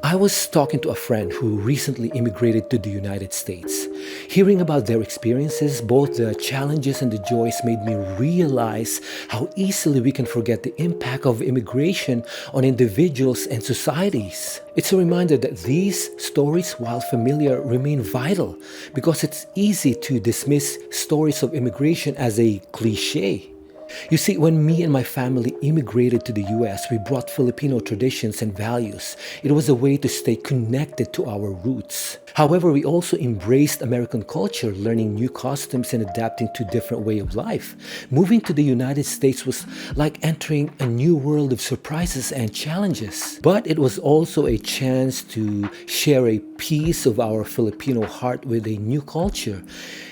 I was talking to a friend who recently immigrated to the United States. Hearing about their experiences, both the challenges and the joys, made me realize how easily we can forget the impact of immigration on individuals and societies. It's a reminder that these stories, while familiar, remain vital because it's easy to dismiss stories of immigration as a cliche. You see, when me and my family immigrated to the US, we brought Filipino traditions and values. It was a way to stay connected to our roots. However, we also embraced American culture, learning new customs and adapting to different way of life. Moving to the United States was like entering a new world of surprises and challenges. But it was also a chance to share a piece of our Filipino heart with a new culture.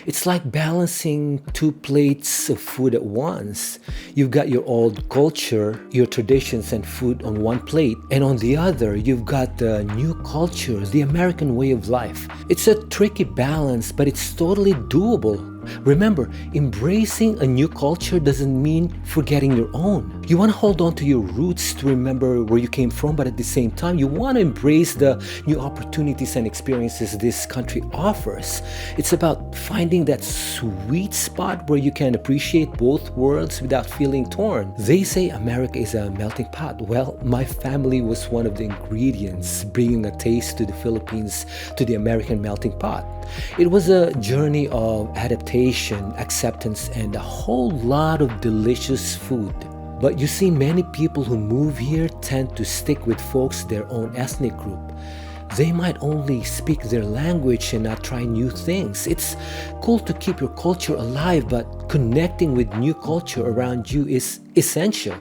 It's like balancing two plates of food at once. You've got your old culture, your traditions and food on one plate, and on the other, you've got the new culture, the American way of life. It's a tricky balance, but it's totally doable. Remember, embracing a new culture doesn't mean forgetting your own. You want to hold on to your roots to remember where you came from, but at the same time, you want to embrace the new opportunities and experiences this country offers. It's about finding that sweet spot where you can appreciate both worlds without feeling torn. They say America is a melting pot. Well, my family was one of the ingredients, bringing a taste to the Philippines, to the American melting pot. It was a journey of adaptation, acceptance, and a whole lot of delicious food. But you see, many people who move here tend to stick with folks their own ethnic group. They might only speak their language and not try new things. It's cool to keep your culture alive, but connecting with new culture around you is essential,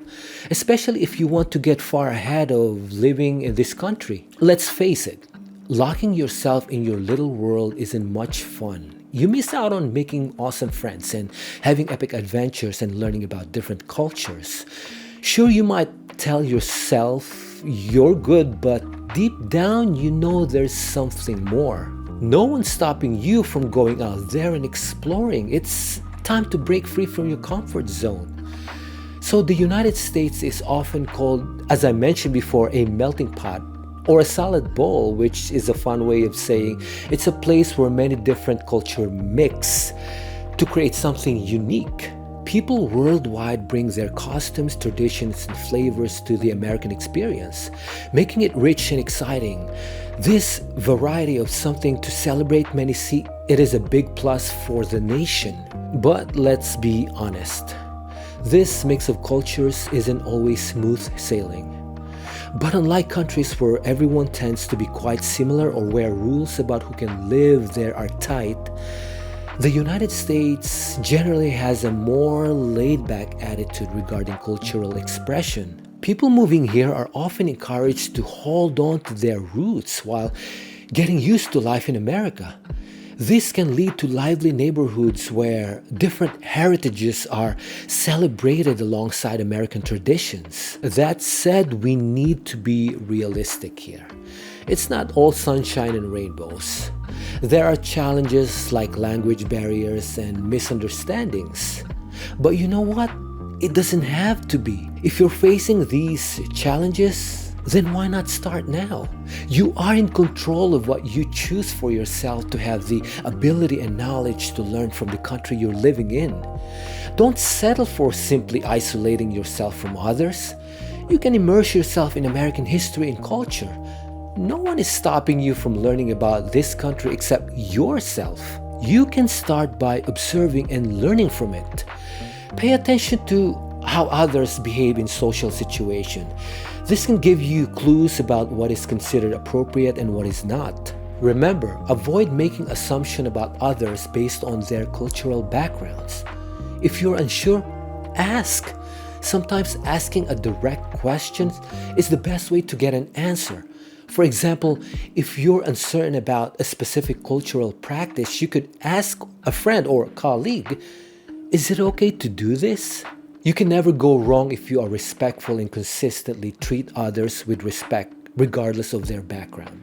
especially if you want to get far ahead of living in this country. Let's face it, locking yourself in your little world isn't much fun. You miss out on making awesome friends and having epic adventures and learning about different cultures. Sure, you might tell yourself you're good, but deep down you know there's something more. No one's stopping you from going out there and exploring. It's time to break free from your comfort zone. So the United States is often called, as I mentioned before, a melting pot or a salad bowl, which is a fun way of saying it's a place where many different cultures mix to create something unique. People worldwide bring their costumes, traditions, and flavors to the American experience, making it rich and exciting. This variety of something to celebrate, many see it is a big plus for the nation. But let's be honest, this mix of cultures isn't always smooth sailing. But unlike countries where everyone tends to be quite similar or where rules about who can live there are tight, the United States generally has a more laid-back attitude regarding cultural expression. People moving here are often encouraged to hold on to their roots while getting used to life in America. This can lead to lively neighborhoods where different heritages are celebrated alongside American traditions. That said, we need to be realistic here. It's not all sunshine and rainbows. There are challenges like language barriers and misunderstandings. But you know what? It doesn't have to be. If you're facing these challenges, then why not start now? You are in control of what you choose for yourself to have the ability and knowledge to learn from the country you're living in. Don't settle for simply isolating yourself from others. You can immerse yourself in American history and culture. No one is stopping you from learning about this country except yourself. You can start by observing and learning from it. Pay attention to how others behave in social situations. This can give you clues about what is considered appropriate and what is not. Remember, avoid making assumptions about others based on their cultural backgrounds. If you're unsure, ask. Sometimes asking a direct question is the best way to get an answer. For example, if you're uncertain about a specific cultural practice, you could ask a friend or a colleague, "Is it okay to do this?" You can never go wrong if you are respectful and consistently treat others with respect, regardless of their background.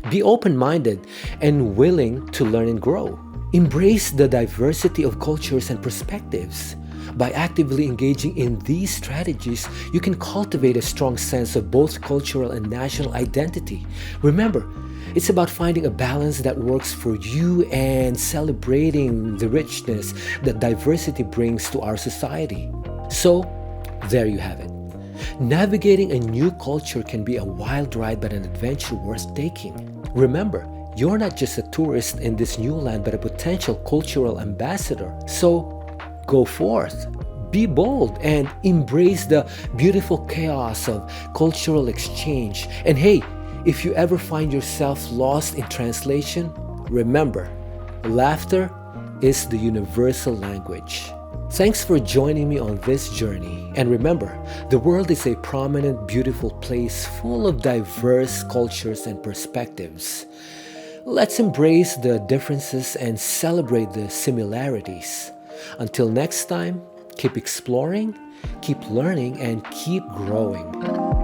Be open-minded and willing to learn and grow. Embrace the diversity of cultures and perspectives. By actively engaging in these strategies, you can cultivate a strong sense of both cultural and national identity. Remember, it's about finding a balance that works for you and celebrating the richness that diversity brings to our society. So, there you have it. Navigating a new culture can be a wild ride but an adventure worth taking. Remember, you're not just a tourist in this new land but a potential cultural ambassador. So, go forth, be bold, and embrace the beautiful chaos of cultural exchange. And hey, if you ever find yourself lost in translation, remember, laughter is the universal language. Thanks for joining me on this journey. And remember, the world is a prominent, beautiful place full of diverse cultures and perspectives. Let's embrace the differences and celebrate the similarities. Until next time, keep exploring, keep learning, and keep growing.